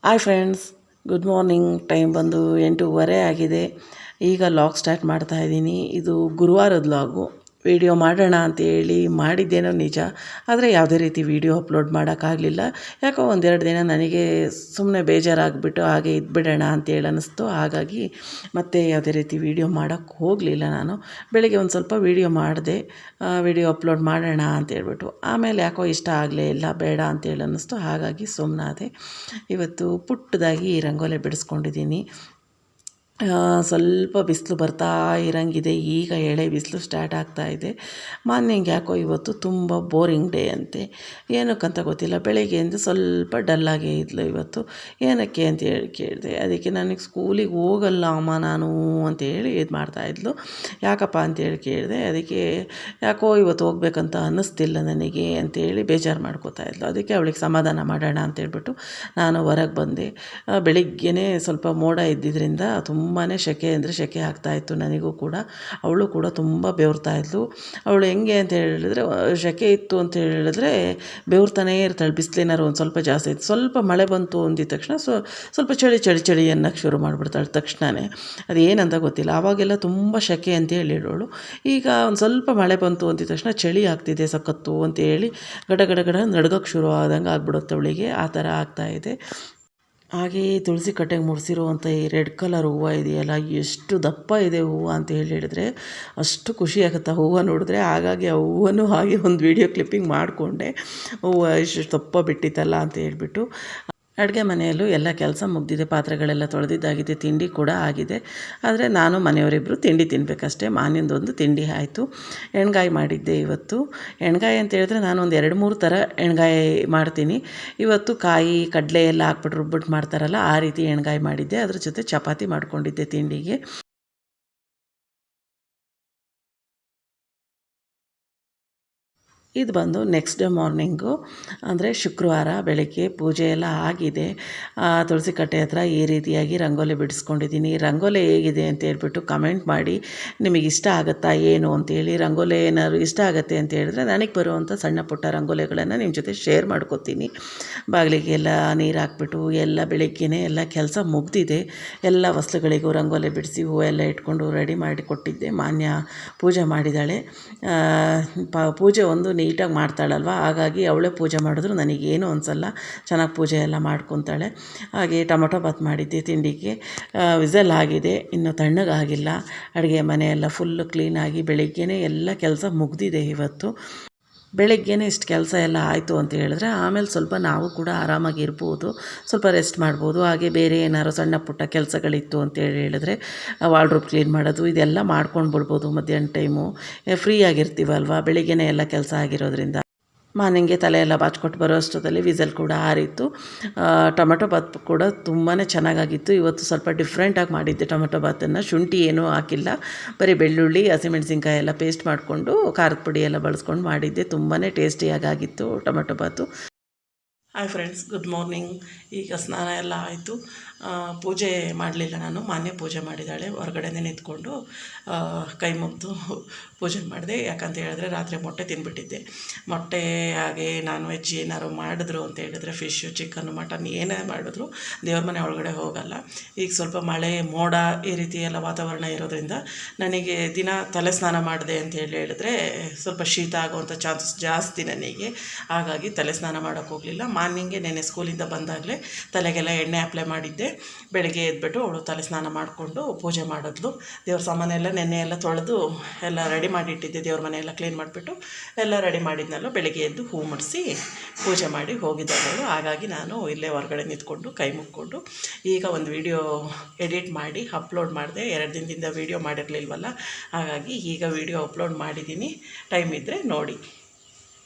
Hi friends, good morning. Time ಬಂದು 8:30 ಆಗಿದೆ. ಈಗ ಲಾಗ್ ಸ್ಟಾರ್ಟ್ ಮಾಡ್ತಾ ಇದ್ದೀನಿ. ಇದು ಗುರುವಾರದ ಲಾಗು. ವೀಡಿಯೋ ಮಾಡೋಣ ಅಂತೇಳಿ ಮಾಡಿದ್ದೇನೋ ನಿಜ, ಆದರೆ ಯಾವುದೇ ರೀತಿ ವೀಡಿಯೋ ಅಪ್ಲೋಡ್ ಮಾಡೋಕ್ಕಾಗಲಿಲ್ಲ. ಯಾಕೋ ಒಂದೆರಡು ದಿನ ನನಗೆ ಸುಮ್ಮನೆ ಬೇಜಾರಾಗಿಬಿಟ್ಟು ಹಾಗೆ ಇದ್ಬಿಡೋಣ ಅಂತೇಳಿ ಅನ್ನಿಸ್ತು. ಹಾಗಾಗಿ ಮತ್ತೆ ಯಾವುದೇ ರೀತಿ ವೀಡಿಯೋ ಮಾಡೋಕ್ಕೆ ಹೋಗಲಿಲ್ಲ. ನಾನು ಬೆಳಿಗ್ಗೆ ಒಂದು ಸ್ವಲ್ಪ ವೀಡಿಯೋ ಮಾಡಿದೆ, ವೀಡಿಯೋ ಅಪ್ಲೋಡ್ ಮಾಡೋಣ ಅಂತೇಳ್ಬಿಟ್ಟು. ಆಮೇಲೆ ಯಾಕೋ ಇಷ್ಟ ಆಗಲೇ ಇಲ್ಲ, ಬೇಡ ಅಂತೇಳಿ ಅನ್ನಿಸ್ತು. ಹಾಗಾಗಿ ಸುಮ್ಮನಾದೆ. ಇವತ್ತು ಪುಟ್ಟದಾಗಿ ರಂಗೋಲಿ ಬಿಡಿಸ್ಕೊಂಡಿದ್ದೀನಿ. ಸ್ವಲ್ಪ ಬಿಸಿಲು ಬರ್ತಾ ಇರೋಂಗಿದೆ. ಈಗ ಎಳೆ ಬಿಸಿಲು ಸ್ಟಾರ್ಟ್ ಆಗ್ತಾಯಿದೆ. ಮಾರ್ನಿಂಗ್ ಯಾಕೋ ಇವತ್ತು ತುಂಬ ಬೋರಿಂಗ್ ಡೇ ಅಂತೆ. ಏನಕ್ಕಂತ ಗೊತ್ತಿಲ್ಲ. ಬೆಳಗ್ಗೆಯಿಂದ ಸ್ವಲ್ಪ ಡಲ್ಲಾಗೇ ಇದ್ಲು ಇವತ್ತು. ಏನಕ್ಕೆ ಅಂತೇಳಿ ಕೇಳಿದೆ. ಅದಕ್ಕೆ ನನಗೆ ಸ್ಕೂಲಿಗೆ ಹೋಗಲ್ಲ ಅಮ್ಮ ನಾನು ಅಂತೇಳಿ ಇದು ಮಾಡ್ತಾಯಿದ್ಲು. ಯಾಕಪ್ಪ ಅಂತೇಳಿ ಕೇಳಿದೆ. ಅದಕ್ಕೆ ಯಾಕೋ ಇವತ್ತು ಹೋಗ್ಬೇಕಂತ ಅನ್ನಿಸ್ತಿಲ್ಲ ನನಗೆ ಅಂತೇಳಿ ಬೇಜಾರು ಮಾಡ್ಕೋತಾ ಇದ್ಲು. ಅದಕ್ಕೆ ಅವಳಿಗೆ ಸಮಾಧಾನ ಮಾಡೋಣ ಅಂತೇಳ್ಬಿಟ್ಟು ನಾನು ಹೊರಗೆ ಬಂದೆ. ಬೆಳಿಗ್ಗೆನೇ ಸ್ವಲ್ಪ ಮೋಡ ಇದ್ದಿದ್ದರಿಂದ ತುಂಬಾ ಸೆಕೆ ಅಂದರೆ ಸೆಕೆ ಆಗ್ತಾಯಿತ್ತು ನನಗೂ ಕೂಡ. ಅವಳು ಕೂಡ ತುಂಬ ಬೆವರ್ತಾಯಿದ್ಲು. ಅವಳು ಹೆಂಗೆ ಅಂತ ಹೇಳಿದ್ರೆ, ಸೆಕೆ ಇತ್ತು ಅಂತ ಹೇಳಿದ್ರೆ ಬೆವರ್ತಾನೇ ಇರ್ತಾಳೆ. ಬಿಸಿಲೇನಾದ್ರು ಒಂದು ಸ್ವಲ್ಪ ಜಾಸ್ತಿ ಇತ್ತು, ಸ್ವಲ್ಪ ಮಳೆ ಬಂತು ಅಂದಿದ ತಕ್ಷಣ ಸ್ವಲ್ಪ ಚಳಿ ಅನ್ನೋಕ್ಕೆ ಶುರು ಮಾಡಿಬಿಡ್ತಾಳೆ ತಕ್ಷಣವೇ. ಅದು ಏನಂತ ಗೊತ್ತಿಲ್ಲ. ಆವಾಗೆಲ್ಲ ತುಂಬ ಸೆಕೆ ಅಂತ ಹೇಳಿರೋಳು. ಈಗ ಒಂದು ಸ್ವಲ್ಪ ಮಳೆ ಬಂತು ಅಂದಿದ ತಕ್ಷಣ ಚಳಿ ಆಗ್ತಿದೆ ಸಖತ್ತು ಅಂತೇಳಿ ಗಡ ನಡ್ಗೋಕ್ಕೆ ಶುರು ಆದಂಗೆ ಆಗ್ಬಿಡುತ್ತೆ ಅವಳಿಗೆ. ಆ ಥರ ಆಗ್ತಾಯಿದೆ. ಹಾಗೆಯೇ ತುಳಸಿ ಕಟ್ಟೆಗೆ ಮುಡಿಸಿರುವಂಥ ಈ ರೆಡ್ ಕಲರ್ ಹೂವು ಇದೆಯಲ್ಲ, ಎಷ್ಟು ದಪ್ಪ ಇದೆ ಹೂವು ಅಂತ ಹೇಳಿದರೆ ಅಷ್ಟು ಖುಷಿ ಆಗುತ್ತೆ ಹೂವು ನೋಡಿದ್ರೆ. ಹಾಗಾಗಿ ಆ ಹೂವನ್ನು ಹಾಗೆ ಒಂದು ವೀಡಿಯೋ ಕ್ಲಿಪ್ಪಿಂಗ್ ಮಾಡಿಕೊಂಡೆ. ಹೂವು ಇಷ್ಟು ದಪ್ಪ ಬಿಟ್ಟಿತ್ತಲ್ಲ ಅಂತ ಹೇಳ್ಬಿಟ್ಟು. ಅಡುಗೆ ಮನೆಯಲ್ಲೂ ಎಲ್ಲ ಕೆಲಸ ಮುಗಿದಿದೆ. ಪಾತ್ರೆಗಳೆಲ್ಲ ತೊಳೆದಿದ್ದಾಗಿದೆ, ತಿಂಡಿ ಕೂಡ ಆಗಿದೆ. ಆದರೆ ನಾನು ಮನೆಯವರಿಬ್ಬರು ತಿಂಡಿ ತಿನ್ನಬೇಕಷ್ಟೇ. ಮಾನಿಂದೊಂದು ತಿಂಡಿ ಆಯಿತು. ಎಣ್ಗಾಯಿ ಮಾಡಿದ್ದೆ ಇವತ್ತು. ಎಣ್ಗಾಯಿ ಅಂತ ಹೇಳಿದ್ರೆ ನಾನು ಒಂದು 2-3 ಥರ ಎಣ್ಗಾಯಿ ಮಾಡ್ತೀನಿ. ಇವತ್ತು ಕಾಯಿ ಕಡಲೆ ಎಲ್ಲ ಹಾಕ್ಬಿಟ್ಟು ರುಬ್ಬಿಟ್ಟು ಮಾಡ್ತಾರಲ್ಲ, ಆ ರೀತಿ ಎಣ್ಗಾಯಿ ಮಾಡಿದ್ದೆ. ಅದ್ರ ಜೊತೆ ಚಪಾತಿ ಮಾಡ್ಕೊಂಡಿದ್ದೆ ತಿಂಡಿಗೆ. ಇದು ಬಂದು ನೆಕ್ಸ್ಟ್ ಡೇ ಮಾರ್ನಿಂಗು, ಅಂದರೆ ಶುಕ್ರವಾರ ಬೆಳಗ್ಗೆ ಪೂಜೆ ಎಲ್ಲ ಆಗಿದೆ. ತುಳಸಿ ಕಟ್ಟೆ ಹತ್ರ ಈ ರೀತಿಯಾಗಿ ರಂಗೋಲಿ ಬಿಡಿಸ್ಕೊಂಡಿದ್ದೀನಿ. ರಂಗೋಲಿ ಹೇಗಿದೆ ಅಂತ ಹೇಳ್ಬಿಟ್ಟು ಕಮೆಂಟ್ ಮಾಡಿ. ನಿಮಗೆ ಇಷ್ಟ ಆಗುತ್ತಾ ಏನು ಅಂತೇಳಿ. ರಂಗೋಲಿ ಏನಾದ್ರು ಇಷ್ಟ ಆಗುತ್ತೆ ಅಂತ ಹೇಳಿದ್ರೆ ನನಗೆ ಬರುವಂಥ ಸಣ್ಣ ಪುಟ್ಟ ರಂಗೋಲಿಗಳನ್ನು ನಿಮ್ಮ ಜೊತೆ ಶೇರ್ ಮಾಡ್ಕೋತೀನಿ. ಬಾಗಿಲಿಗೆಲ್ಲ ನೀರು ಹಾಕ್ಬಿಟ್ಟು ಎಲ್ಲ ಬೆಳಗ್ಗೆನೇ ಎಲ್ಲ ಕೆಲಸ ಮುಗ್ದಿದೆ. ಎಲ್ಲ ವಸ್ತುಗಳಿಗೂ ರಂಗೋಲಿ ಬಿಡಿಸಿ ಹೂವೆಲ್ಲ ಇಟ್ಕೊಂಡು ರೆಡಿ ಮಾಡಿ ಕೊಟ್ಟಿದ್ದೆ. ಮಾನ್ಯ ಪೂಜೆ ಮಾಡಿದ್ದಾಳೆ. ಪೂಜೆ ಒಂದು ನೀಟಾಗಿ ಮಾಡ್ತಾಳಲ್ವ, ಹಾಗಾಗಿ ಅವಳೇ ಪೂಜೆ ಮಾಡಿದ್ರು ನನಗೇನು ಅನಿಸಲ್ಲ. ಚೆನ್ನಾಗಿ ಪೂಜೆ ಎಲ್ಲ ಮಾಡ್ಕೊತಾಳೆ. ಹಾಗೆ ಟೊಮೊಟೊ ಬಾತ್ ಮಾಡಿದ್ದೆ ತಿಂಡಿಗೆ. ವಿಸಲ್ ಆಗಿದೆ, ಇನ್ನು ತಣ್ಣಗಾಗಿಲ್ಲ. ಅಡುಗೆ ಮನೆಯೆಲ್ಲ ಫುಲ್ಲು ಕ್ಲೀನಾಗಿ ಬೆಳಗ್ಗೆನೇ ಎಲ್ಲ ಕೆಲಸ ಮುಗ್ದಿದೆ ಇವತ್ತು. ಬೆಳಗ್ಗೆನೇ ಇಷ್ಟು ಕೆಲಸ ಎಲ್ಲ ಆಯಿತು ಅಂತ ಹೇಳಿದ್ರೆ ಆಮೇಲೆ ಸ್ವಲ್ಪ ನಾವು ಕೂಡ ಆರಾಮಾಗಿ ಇರ್ಬೋದು, ಸ್ವಲ್ಪ ರೆಸ್ಟ್ ಮಾಡ್ಬೋದು. ಹಾಗೆ ಬೇರೆ ಏನಾದ್ರು ಸಣ್ಣ ಪುಟ್ಟ ಕೆಲಸಗಳಿತ್ತು ಅಂತೇಳಿ ಹೇಳಿದ್ರೆ ವಾರ್ಡ್ರೋಬ್ ಕ್ಲೀನ್ ಮಾಡೋದು ಇದೆಲ್ಲ ಮಾಡ್ಕೊಂಡು ಬಿಡ್ಬೋದು. ಮಧ್ಯಾಹ್ನ ಟೈಮು ಫ್ರೀ ಆಗಿರ್ತೀವಲ್ವ, ಬೆಳಿಗ್ಗೆನೇ ಎಲ್ಲ ಕೆಲಸ ಆಗಿರೋದ್ರಿಂದ. ಮಾರ್ನಿಂಗೆ ತಲೆ ಎಲ್ಲ ಬಾಚ್ಕೊಟ್ಟು ಬರೋ ಅಷ್ಟೊತ್ತಲ್ಲಿ ವಿಸಲ್ ಕೂಡ ಆರಿತ್ತು. ಟೊಮೆಟೊ ಬಾತ್ ಕೂಡ ತುಂಬಾ ಚೆನ್ನಾಗಾಗಿತ್ತು. ಇವತ್ತು ಸ್ವಲ್ಪ ಡಿಫ್ರೆಂಟಾಗಿ ಮಾಡಿದ್ದೆ ಟೊಮೆಟೊ ಬಾತನ್ನು. ಶುಂಠಿ ಏನೂ ಹಾಕಿಲ್ಲ, ಬರೀ ಬೆಳ್ಳುಳ್ಳಿ ಹಸಿಮೆಣಸಿನ್ಕಾಯಿ ಎಲ್ಲ ಪೇಸ್ಟ್ ಮಾಡಿಕೊಂಡು ಖಾರದ ಪುಡಿ ಎಲ್ಲ ಬಳಸ್ಕೊಂಡು ಮಾಡಿದ್ದೆ. ತುಂಬಾ ಟೇಸ್ಟಿಯಾಗಿತ್ತು ಟೊಮೆಟೊ ಬಾತು. Hi friends, good morning. ಈಗ ಸ್ನಾನ ಎಲ್ಲ ಆಯಿತು. ಪೂಜೆ ಮಾಡಲಿಲ್ಲ ನಾನು, ಮಾನ್ಯ ಪೂಜೆ ಮಾಡಿದ್ದಾಳೆ. ಹೊರಗಡೆನೇ ನಿಂತ್ಕೊಂಡು ಕೈ ಮುಗಿದು ಪೂಜೆ ಮಾಡಿದೆ. ಯಾಕಂತ ಹೇಳಿದ್ರೆ ರಾತ್ರಿ ಮೊಟ್ಟೆ ತಿಂದುಬಿಟ್ಟಿದ್ದೆ. ಮೊಟ್ಟೆ ಹಾಗೆ ನಾನ್ ವೆಜ್ ಏನಾದ್ರು ಮಾಡಿದ್ರು ಅಂತ ಹೇಳಿದ್ರೆ ಫಿಶ್ಶು, ಚಿಕನ್ನು, ಮಟನ್ ಏನೇ ಮಾಡಿದ್ರು ದೇವ್ರ ಮನೆ ಒಳಗಡೆ ಹೋಗಲ್ಲ. ಈಗ ಸ್ವಲ್ಪ ಮಳೆ ಮೋಡ ಈ ರೀತಿ ಎಲ್ಲ ವಾತಾವರಣ ಇರೋದ್ರಿಂದ ನನಗೆ ದಿನ ತಲೆ ಸ್ನಾನ ಮಾಡಿದೆ ಅಂತ ಹೇಳಿದ್ರೆ ಸ್ವಲ್ಪ ಶೀತ ಆಗುವಂಥ ಚಾನ್ಸಸ್ ಜಾಸ್ತಿ ನನಗೆ. ಹಾಗಾಗಿ ತಲೆ ಸ್ನಾನ ಮಾಡೋಕ್ಕೆ ಹೋಗಲಿಲ್ಲ. ಮಾರ್ನಿಂಗೆ ನೆನ್ನೆ ಸ್ಕೂಲಿಂದ ಬಂದಾಗಲೇ ತಲೆಗೆಲ್ಲ ಎಣ್ಣೆ ಅಪ್ಲೈ ಮಾಡಿದ್ದೆ. ಬೆಳಗ್ಗೆ ಎದ್ಬಿಟ್ಟು ಅವಳು ತಲೆ ಸ್ನಾನ ಮಾಡಿಕೊಂಡು ಪೂಜೆ ಮಾಡಿದ್ಲು. ದೇವ್ರ ಸಾಮಾನೆಲ್ಲ ನೆನ್ನೆ ಎಲ್ಲ ತೊಳೆದು ಎಲ್ಲ ರೆಡಿ ಮಾಡಿಟ್ಟಿದ್ದೆ. ದೇವ್ರ ಮನೆಯೆಲ್ಲ ಕ್ಲೀನ್ ಮಾಡಿಬಿಟ್ಟು ಎಲ್ಲ ರೆಡಿ ಮಾಡಿದ್ನಲ್ಲ. ಬೆಳಗ್ಗೆ ಎದ್ದು ಹೂ ಮುಡಿಸಿ ಪೂಜೆ ಮಾಡಿ ಹೋಗಿದ್ದಳು. ಹಾಗಾಗಿ ನಾನು ಇಲ್ಲೇ ಹೊರಗಡೆ ನಿಂತ್ಕೊಂಡು ಕೈ ಮುಕ್ಕೊಂಡು ಈಗ ಒಂದು ವಿಡಿಯೋ ಎಡಿಟ್ ಮಾಡಿ ಅಪ್ಲೋಡ್ ಮಾಡಿದೆ. 2 ದಿನದಿಂದ ವೀಡಿಯೋ ಮಾಡಿರಲಿಲ್ವಲ್ಲ, ಹಾಗಾಗಿ ಈಗ ವಿಡಿಯೋ ಅಪ್ಲೋಡ್ ಮಾಡಿದ್ದೀನಿ. ಟೈಮ್ ಇದ್ದರೆ ನೋಡಿ.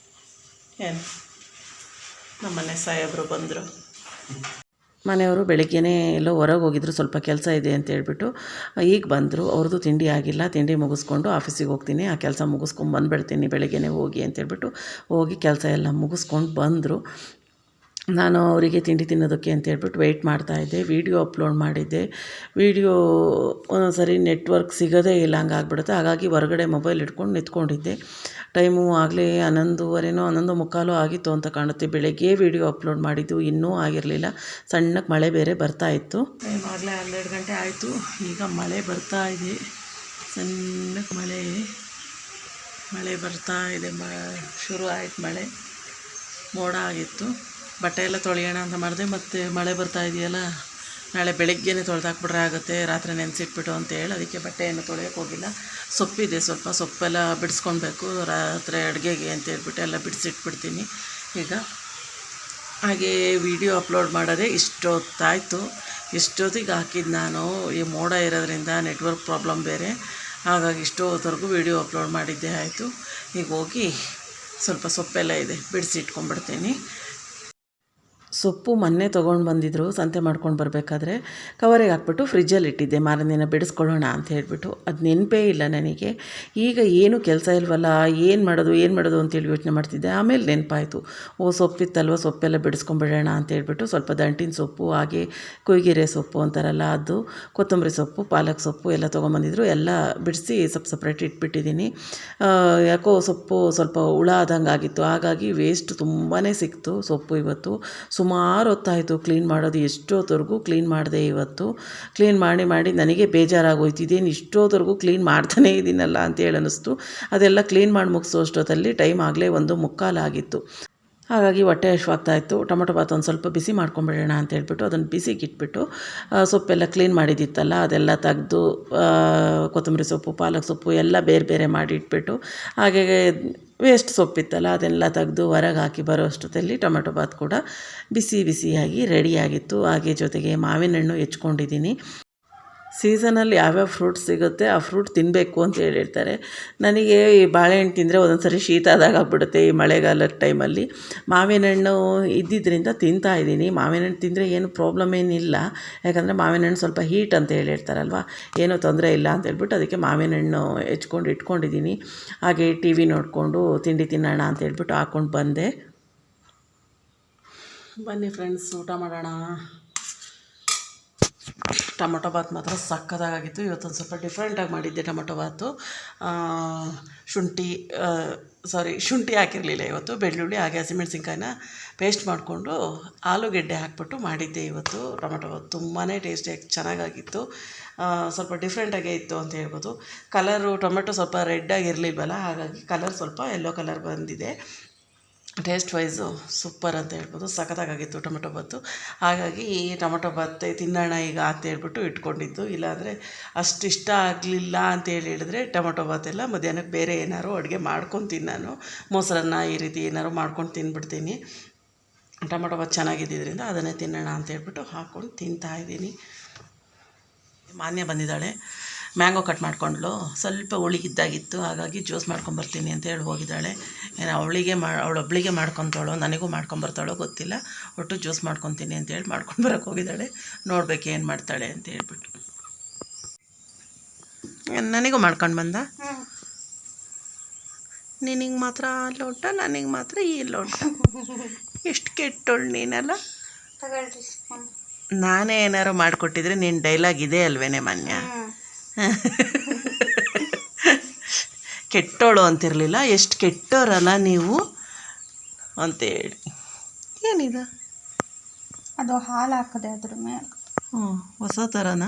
ಏನು ನಮ್ಮನೆ ಸಾಹೇಬರು ಬಂದರು. ಮನೆಯವರು ಬೆಳಗ್ಗೆನೇ ಎಲ್ಲೋ ಹೊರಗೆ ಹೋಗಿದ್ರು, ಸ್ವಲ್ಪ ಕೆಲಸ ಇದೆ ಅಂತ ಹೇಳ್ಬಿಟ್ಟು. ಈಗ ಬಂದರು. ಅವ್ರದ್ದು ತಿಂಡಿ ಆಗಿಲ್ಲ. ತಿಂಡಿ ಮುಗಿಸ್ಕೊಂಡು ಆಫೀಸಿಗೆ ಹೋಗ್ತೀನಿ, ಆ ಕೆಲಸ ಮುಗಿಸ್ಕೊಂಡು ಬಂದುಬಿಡ್ತೀನಿ ಬೆಳಗ್ಗೆನೇ ಹೋಗಿ ಅಂತೇಳ್ಬಿಟ್ಟು ಹೋಗಿ ಕೆಲಸ ಎಲ್ಲ ಮುಗಿಸ್ಕೊಂಡು ಬಂದರು. ನಾನು ಅವರಿಗೆ ತಿಂಡಿ ತಿನ್ನೋದಕ್ಕೆ ಅಂತ ಹೇಳ್ಬಿಟ್ಟು ವೆಯ್ಟ್ ಮಾಡ್ತಾಯಿದ್ದೆ. ವೀಡಿಯೋ ಅಪ್ಲೋಡ್ ಮಾಡಿದ್ದೆ. ವೀಡಿಯೋ ಒಂದೊಂದು ಸರಿ ನೆಟ್ವರ್ಕ್ ಸಿಗೋದೇ ಇಲ್ಲ, ಹಂಗಾಗ್ಬಿಡುತ್ತೆ. ಹಾಗಾಗಿ ಹೊರಗಡೆ ಮೊಬೈಲ್ ಇಟ್ಕೊಂಡು ನಿಂತ್ಕೊಂಡಿದ್ದೆ. ಟೈಮು ಆಗಲೇ 11:15 11:45 ಆಗಿತ್ತು ಅಂತ ಕಾಣುತ್ತೆ. ಬೆಳಗ್ಗೆ ವೀಡಿಯೋ ಅಪ್ಲೋಡ್ ಮಾಡಿದ್ದು ಇನ್ನೂ ಆಗಿರಲಿಲ್ಲ. ಸಣ್ಣಕ್ಕೆ ಮಳೆ ಬೇರೆ ಬರ್ತಾಯಿತ್ತು. ಟೈಮ್ ಆಗಲೇ 12 ಗಂಟೆ ಆಯಿತು. ಈಗ ಮಳೆ ಬರ್ತಾ ಇದೆ, ಸಣ್ಣಕ್ಕೆ ಮಳೆ ಬರ್ತಾ ಇದೆ. ಶುರು ಆಯ್ತು ಮಳೆ. ಮೋಡ ಆಗಿತ್ತು. ಬಟ್ಟೆ ಎಲ್ಲ ತೊಳೆಯೋಣ ಅಂತ ಮಾಡಿದೆ, ಮತ್ತು ಮಳೆ ಬರ್ತಾ ಇದೆಯಲ್ಲ, ನಾಳೆ ಬೆಳಗ್ಗೆನೇ ತೊಳೆದಾಕ್ಬಿಟ್ರೆ ಆಗುತ್ತೆ, ರಾತ್ರಿ ನೆನೆಸಿಟ್ಬಿಟ್ಟು ಅಂತೇಳಿ ಅದಕ್ಕೆ ಬಟ್ಟೆಯನ್ನು ತೊಳೆಯೋಕೆ ಹೋಗಿಲ್ಲ. ಸೊಪ್ಪಿದೆ, ಸ್ವಲ್ಪ ಸೊಪ್ಪೆಲ್ಲ ಬಿಡಿಸ್ಕೊಳ್ಬೇಕು ರಾತ್ರಿ ಅಡುಗೆಗೆ ಅಂತ ಹೇಳ್ಬಿಟ್ಟು ಎಲ್ಲ ಬಿಡಿಸಿಟ್ಬಿಡ್ತೀನಿ ಈಗ. ಹಾಗೆ ವಿಡಿಯೋ ಅಪ್ಲೋಡ್ ಮಾಡೋದೇ ಇಷ್ಟೊತ್ತಾಯಿತು. ಇಷ್ಟೊತ್ತಿಗೆ ಹಾಕಿದ್ದು ನಾನು. ಈ ಮೋಡ ಇರೋದ್ರಿಂದ ನೆಟ್ವರ್ಕ್ ಪ್ರಾಬ್ಲಮ್ ಬೇರೆ, ಹಾಗಾಗಿ ಇಷ್ಟೊತ್ತವರೆಗೂ ವೀಡಿಯೋ ಅಪ್ಲೋಡ್ ಮಾಡಿದ್ದೇ ಆಯಿತು. ಈಗ ಹೋಗಿ ಸ್ವಲ್ಪ ಸೊಪ್ಪೆಲ್ಲ ಇದೆ, ಬಿಡಿಸಿಟ್ಕೊಂಡ್ಬಿಡ್ತೀನಿ. ಸೊಪ್ಪು ಮೊನ್ನೆ ತೊಗೊಂಡು ಬಂದಿದ್ದರು, ಸಂತೆ ಮಾಡ್ಕೊಂಡು ಬರಬೇಕಾದ್ರೆ ಕವರಿಗೆ ಹಾಕ್ಬಿಟ್ಟು ಫ್ರಿಜ್ಜಲ್ಲಿ ಇಟ್ಟಿದ್ದೆ, ಮಾರನೇ ದಿನ ಬಿಡಿಸ್ಕೊಳ್ಳೋಣ ಅಂತ ಹೇಳ್ಬಿಟ್ಟು. ಅದು ನೆನಪೇ ಇಲ್ಲ ನನಗೆ. ಈಗ ಏನು ಕೆಲಸ ಇಲ್ವಲ್ಲ, ಏನು ಮಾಡೋದು ಅಂತೇಳಿ ಯೋಚನೆ ಮಾಡ್ತಿದ್ದೆ. ಆಮೇಲೆ ನೆನಪಾಯಿತು, ಸೊಪ್ಪಿತ್ತಲ್ವ, ಸೊಪ್ಪೆಲ್ಲ ಬಿಡಿಸ್ಕೊಂಬಿಡೋಣ ಅಂತ ಹೇಳ್ಬಿಟ್ಟು ಸ್ವಲ್ಪ ದಂಟಿನ ಸೊಪ್ಪು, ಹಾಗೆ ಕೊಯ್ಗೆರೆ ಸೊಪ್ಪು ಅಂತಾರಲ್ಲ ಅದು, ಕೊತ್ತಂಬರಿ ಸೊಪ್ಪು, ಪಾಲಕ್ ಸೊಪ್ಪು ಎಲ್ಲ ತೊಗೊಂಬಂದಿದ್ರು. ಎಲ್ಲ ಬಿಡಿಸಿ ಸಪ್ರೇಟ್ ಇಟ್ಬಿಟ್ಟಿದ್ದೀನಿ. ಯಾಕೋ ಸೊಪ್ಪು ಸ್ವಲ್ಪ ಹುಳ ಆದಂಗೆ ಆಗಿತ್ತು, ಹಾಗಾಗಿ ವೇಸ್ಟ್ ತುಂಬಾ ಸಿಕ್ತು ಸೊಪ್ಪು. ಇವತ್ತು ಸುಮಾರು ಹೊತ್ತಾಯಿತು ಕ್ಲೀನ್ ಮಾಡೋದು, ಎಷ್ಟೊತ್ತವರೆಗೂ ಕ್ಲೀನ್ ಮಾಡಿದೆ. ಇವತ್ತು ಕ್ಲೀನ್ ಮಾಡಿ ನನಗೆ ಬೇಜಾರಾಗೋಯ್ತು, ಇದೇನು ಇಷ್ಟೊತ್ತವರೆಗೂ ಕ್ಲೀನ್ ಮಾಡ್ತಾನೇ ಇದ್ದೀನಲ್ಲ ಅಂತೇಳಿ ಅನ್ನಿಸ್ತು. ಅದೆಲ್ಲ ಕ್ಲೀನ್ ಮಾಡಿ ಮುಗಿಸೋ ಅಷ್ಟೊತ್ತಲ್ಲಿ ಟೈಮ್ ಆಗಲೇ 1:45 ಆಗಿತ್ತು. ಹಾಗಾಗಿ ಹೊಟ್ಟೆ ಹಶ್ವಾಗ್ತಾಯಿತ್ತು. ಟೊಮೊಟೊ ಬಾತ್ ಒಂದು ಸ್ವಲ್ಪ ಬಿಸಿ ಮಾಡ್ಕೊಂಬಿಡೋಣ ಅಂತ ಹೇಳ್ಬಿಟ್ಟು ಅದನ್ನು ಬಿಸಿಗೆ ಇಟ್ಬಿಟ್ಟು ಸೊಪ್ಪೆಲ್ಲ ಕ್ಲೀನ್ ಮಾಡಿದ್ದಿತ್ತಲ್ಲ ಅದೆಲ್ಲ ತೆಗೆದು, ಕೊತ್ತಂಬರಿ ಸೊಪ್ಪು, ಪಾಲಕ್ ಸೊಪ್ಪು ಎಲ್ಲ ಬೇರೆ ಬೇರೆ ಮಾಡಿ ಇಟ್ಬಿಟ್ಟು, ಹಾಗೆ ವೇಸ್ಟ್ ಸೊಪ್ಪಿತ್ತಲ್ಲ ಅದೆಲ್ಲ ತೆಗೆದು ಹೊರಗೆ ಹಾಕಿ ಬರೋ ಅಷ್ಟೊತ್ತಲ್ಲಿ ಟೊಮೆಟೊ ಬಾತ್ ಕೂಡ ಬಿಸಿಯಾಗಿ ರೆಡಿಯಾಗಿತ್ತು. ಹಾಗೆ ಜೊತೆಗೆ ಮಾವಿನ ಹಣ್ಣು ಹೆಚ್ಕೊಂಡಿದ್ದೀನಿ. ಸೀಸನಲ್ಲಿ ಯಾವ್ಯಾವ ಫ್ರೂಟ್ಸ್ ಸಿಗುತ್ತೆ ಆ ಫ್ರೂಟ್ ತಿನ್ನಬೇಕು ಅಂತ ಹೇಳಿರ್ತಾರೆ. ನನಗೆ ಈ ಬಾಳೆಹಣ್ಣು ತಿಂದರೆ ಒಂದೊಂದು ಸರಿ ಶೀತ ಆದಾಗ ಆಗ್ಬಿಡುತ್ತೆ ಈ ಮಳೆಗಾಲದ ಟೈಮಲ್ಲಿ. ಮಾವಿನ ಹಣ್ಣು ಇದ್ದಿದ್ದರಿಂದ ತಿಂತಾಯಿದ್ದೀನಿ. ಮಾವಿನ ಹಣ್ಣು ತಿಂದರೆ ಏನು ಪ್ರಾಬ್ಲಮ್ ಏನಿಲ್ಲ, ಯಾಕಂದರೆ ಮಾವಿನ ಹಣ್ಣು ಸ್ವಲ್ಪ ಹೀಟ್ ಅಂತ ಹೇಳಿರ್ತಾರಲ್ವ, ಏನೂ ತೊಂದರೆ ಇಲ್ಲ ಅಂತ ಹೇಳ್ಬಿಟ್ಟು ಅದಕ್ಕೆ ಮಾವಿನ ಹಣ್ಣು ಹೆಚ್ಕೊಂಡು ಇಟ್ಕೊಂಡಿದ್ದೀನಿ. ಹಾಗೆ ಟಿ ವಿ ನೋಡಿಕೊಂಡು ತಿಂಡಿ ತಿನ್ನೋಣ ಅಂತ ಹೇಳ್ಬಿಟ್ಟು ಹಾಕ್ಕೊಂಡು ಬಂದೆ. ಬನ್ನಿ ಫ್ರೆಂಡ್ಸ್, ಊಟ ಮಾಡೋಣ. ಟೊಮೊಟೊ ಬಾತ್ ಮಾತ್ರ ಸಕ್ಕತ್ತಾಗಿತ್ತು. ಇವತ್ತೊಂದು ಸ್ವಲ್ಪ ಡಿಫ್ರೆಂಟಾಗಿ ಮಾಡಿದ್ದೆ ಟೊಮೊಟೊ ಬಾತು. ಶುಂಠಿ ಹಾಕಿರಲಿಲ್ಲ ಇವತ್ತು, ಬೆಳ್ಳುಳ್ಳಿ ಹಾಗೆ ಹಸಿಮೆಣ್ಸಿನ್ಕಾಯಿನ ಪೇಸ್ಟ್ ಮಾಡಿಕೊಂಡು ಆಲೂಗೆಡ್ಡೆ ಹಾಕ್ಬಿಟ್ಟು ಮಾಡಿದ್ದೆ ಇವತ್ತು ಟೊಮೊಟೊ ಬಾತ್. ತುಂಬಾ ಟೇಸ್ಟಿಯಾಗಿ ಚೆನ್ನಾಗಾಗಿತ್ತು. ಸ್ವಲ್ಪ ಡಿಫ್ರೆಂಟಾಗೇ ಇತ್ತು ಅಂತ ಹೇಳ್ಬೋದು. ಕಲರು ಟೊಮೆಟೊ ಸ್ವಲ್ಪ ರೆಡ್ಡಾಗಿರಲಿಲ್ವಲ್ಲ, ಹಾಗಾಗಿ ಕಲರ್ ಸ್ವಲ್ಪ ಯೆಲ್ಲೋ ಕಲರ್ ಬಂದಿದೆ. ಟೇಸ್ಟ್ ವೈಸು ಸೂಪರ್ ಅಂತ ಹೇಳ್ಬೋದು, ಸಖತ್ತಾಗಿತ್ತು ಟೊಮೆಟೊ ಬಾತು. ಹಾಗಾಗಿ ಈ ಟೊಮೆಟೊ ಬಾತ್ ತಿನ್ನೋಣ ಈಗ ಅಂತ ಹೇಳ್ಬಿಟ್ಟು ಇಟ್ಕೊಂಡಿದ್ದು. ಇಲ್ಲಾಂದರೆ ಅಷ್ಟು ಇಷ್ಟ ಆಗಲಿಲ್ಲ ಅಂತೇಳಿ ಹೇಳಿದ್ರೆ ಟೊಮೆಟೊ ಬಾತೆಲ್ಲ ಮಧ್ಯಾಹ್ನಕ್ಕೆ ಬೇರೆ ಏನಾದ್ರು ಅಡುಗೆ ಮಾಡ್ಕೊತೀನಿ ನಾನು. ಮೊಸರನ್ನ ಈ ರೀತಿ ಏನಾದ್ರು ಮಾಡ್ಕೊಂಡು ತಿಂದ್ಬಿಡ್ತೀನಿ. ಟೊಮೆಟೊ ಬಾತ್ ಚೆನ್ನಾಗಿದ್ದರಿಂದ ಅದನ್ನೇ ತಿನ್ನೋಣ ಅಂತ ಹೇಳ್ಬಿಟ್ಟು ಹಾಕ್ಕೊಂಡು ತಿಂತಾಯಿದ್ದೀನಿ. ಮಾನ್ಯ ಬಂದಿದ್ದಾಳೆ, ಮ್ಯಾಂಗೋ ಕಟ್ ಮಾಡ್ಕೊಂಡ್ಳು. ಸ್ವಲ್ಪ ಹುಳಿಗಿದ್ದಾಗಿತ್ತು, ಹಾಗಾಗಿ ಜ್ಯೂಸ್ ಮಾಡ್ಕೊಂಬರ್ತೀನಿ ಅಂತ ಹೇಳಿ ಹೋಗಿದ್ದಾಳೆ. ಏನು ಅವಳೊಬ್ಳಿಗೆ ಮಾಡ್ಕೊತಾಳೋ ನನಗೂ ಮಾಡ್ಕೊಂಬರ್ತಾಳೋ ಗೊತ್ತಿಲ್ಲ, ಒಟ್ಟು ಜ್ಯೂಸ್ ಮಾಡ್ಕೊತೀನಿ ಅಂತೇಳಿ ಮಾಡ್ಕೊಂಡು ಬರೋಕ್ಕೆ ಹೋಗಿದ್ದಾಳೆ. ನೋಡ್ಬೇಕು ಏನು ಮಾಡ್ತಾಳೆ ಅಂತ ಹೇಳ್ಬಿಟ್ಟು. ನನಗೂ ಮಾಡ್ಕೊಂಡು ಬಂದ. ನಿನಗೆ ಮಾತ್ರ ಲೋಟ, ನನಗೆ ಮಾತ್ರ ಈ ಲೋಟ. ಎಷ್ಟು ಕೆಟ್ಟೋಳು ನೀನಲ್ಲ. ನಾನೇ ಏನಾರು ಮಾಡಿಕೊಟ್ಟಿದ್ರೆ ನಿನ್ನ ಡೈಲಾಗ್ ಇದೆ ಅಲ್ವೇನೆ ಮಾನ್ಯ. ಕೆಟ್ಟೋಳು ಅಂತಿರಲಿಲ್ಲ, ಎಷ್ಟು ಕೆಟ್ಟೋರಲ್ಲ ನೀವು ಅಂತೇಳಿ. ಏನಿದೆ ಅದು ಹಾಲು ಹಾಕದೆ ಅದ್ರ ಮೇಲೆ. ಹೊಸ ಥರನ?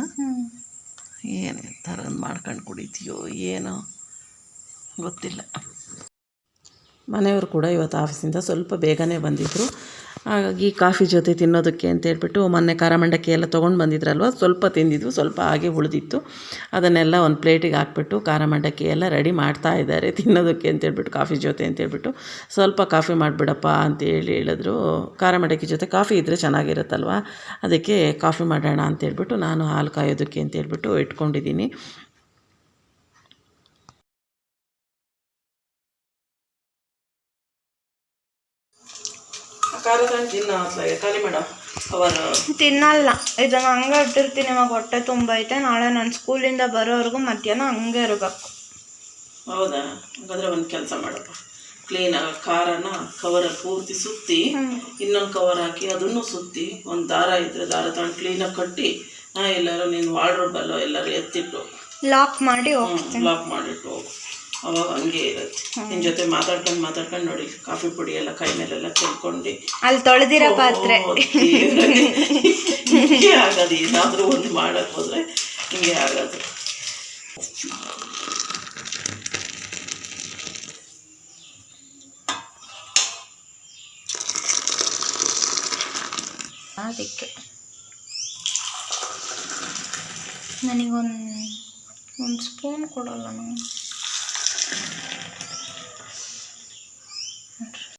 ಏನೇ ಥರ ಮಾಡ್ಕೊಂಡು ಕುಡಿತೀಯೋ ಏನೋ ಗೊತ್ತಿಲ್ಲ. ಮನೆಯವರು ಕೂಡ ಇವತ್ತು ಆಫೀಸಿಂದ ಸ್ವಲ್ಪ ಬೇಗನೆ ಬಂದಿದ್ದರು. ಹಾಗಾಗಿ ಕಾಫಿ ಜೊತೆ ತಿನ್ನೋದಕ್ಕೆ ಅಂತ ಹೇಳ್ಬಿಟ್ಟು ಮೊನ್ನೆ ಖಾರ ಮಂಡಕ್ಕಿ ಎಲ್ಲ ತೊಗೊಂಡು ಬಂದಿದ್ರಲ್ವ, ಸ್ವಲ್ಪ ತಿಂದಿದ್ವು, ಸ್ವಲ್ಪ ಹಾಗೆ ಉಳಿದಿತ್ತು. ಅದನ್ನೆಲ್ಲ ಒಂದು ಪ್ಲೇಟಿಗೆ ಹಾಕ್ಬಿಟ್ಟು ಖಾರ ಮಂಡಕ್ಕಿ ಎಲ್ಲ ರೆಡಿ ಮಾಡ್ತಾ ಇದ್ದಾರೆ ತಿನ್ನೋದಕ್ಕೆ ಅಂತೇಳ್ಬಿಟ್ಟು, ಕಾಫಿ ಜೊತೆ ಅಂತೇಳ್ಬಿಟ್ಟು. ಸ್ವಲ್ಪ ಕಾಫಿ ಮಾಡಿಬಿಡಪ್ಪ ಅಂತೇಳಿ ಹೇಳಿದ್ರು. ಖಾರ ಮಂಡಕ್ಕಿ ಜೊತೆ ಕಾಫಿ ಇದ್ದರೆ ಚೆನ್ನಾಗಿರುತ್ತಲ್ವ, ಅದಕ್ಕೆ ಕಾಫಿ ಮಾಡೋಣ ಅಂತೇಳ್ಬಿಟ್ಟು ನಾನು ಹಾಲು ಕಾಯೋದಕ್ಕೆ ಅಂತೇಳ್ಬಿಟ್ಟು ಇಟ್ಕೊಂಡಿದ್ದೀನಿ. ತಿನ್ನಲ್ಲ, ಇದನ್ನು ಹಂಗೆ ಇಟ್ಟಿರ್ತೀನಿ. ಇವಾಗ ಹೊಟ್ಟೆ ತುಂಬೈತೆ, ನಾಳೆ ನಾನು ಸ್ಕೂಲಿಂದ ಬರೋವರೆಗೂ ಮಧ್ಯಾಹ್ನ ಹಂಗೆ ಇರಬೇಕು. ಹೌದಾ? ಹಾಗಾದರೆ ಒಂದು ಕೆಲಸ ಮಾಡಪ್ಪ, ಕ್ಲೀನಾಗಿ ಖಾರನ ಕವರಲ್ಲಿ ಪೂರ್ತಿ ಸುತ್ತಿ ಇನ್ನೊಂದು ಕವರ್ ಹಾಕಿ ಅದನ್ನು ಸುತ್ತಿ ಒಂದು ದಾರ ಇದ್ದರೆ ದಾರ ತಗೊಂಡು ಕ್ಲೀನಾಗಿ ಕಟ್ಟಿ ಎಲ್ಲರೂ ನೀನು ವಾರ್ಡ್ರೋಬಲ್ಲೋ ಎಲ್ಲರೂ ಎತ್ತಿಟ್ಟು ಲಾಕ್ ಮಾಡಿ ಲಾಕ್ ಮಾಡಿಟ್ಟು ಹೋಗು. ಅವಾಗ ಹಂಗೆ ಇರುತ್ತೆ. ನಿನ್ನ ಜೊತೆ ಮಾತಾಡ್ಕೊಂಡು ನೋಡಿ ಕಾಫಿ ಪುಡಿ ಎಲ್ಲ ಕೈ ಮೇಲೆಲ್ಲ ಚೆಲ್ಕೊಂಡು ಅಲ್ಲಿ ತೊಳೆದಿರೋ ಪಾತ್ರೆ ಹಿಂಗೆ ಆಗೋದು. ಏನಾದರೂ ಒಂದು ಮಾಡೋಕ್ಕೆ ಹೋದರೆ ಹಿಂಗೆ ಆಗೋದು. ಅದಕ್ಕೆ ನನಗೊಂದು ಸ್ಪೂನ್ ಕೊಡೋಲ್ಲ ನಾವು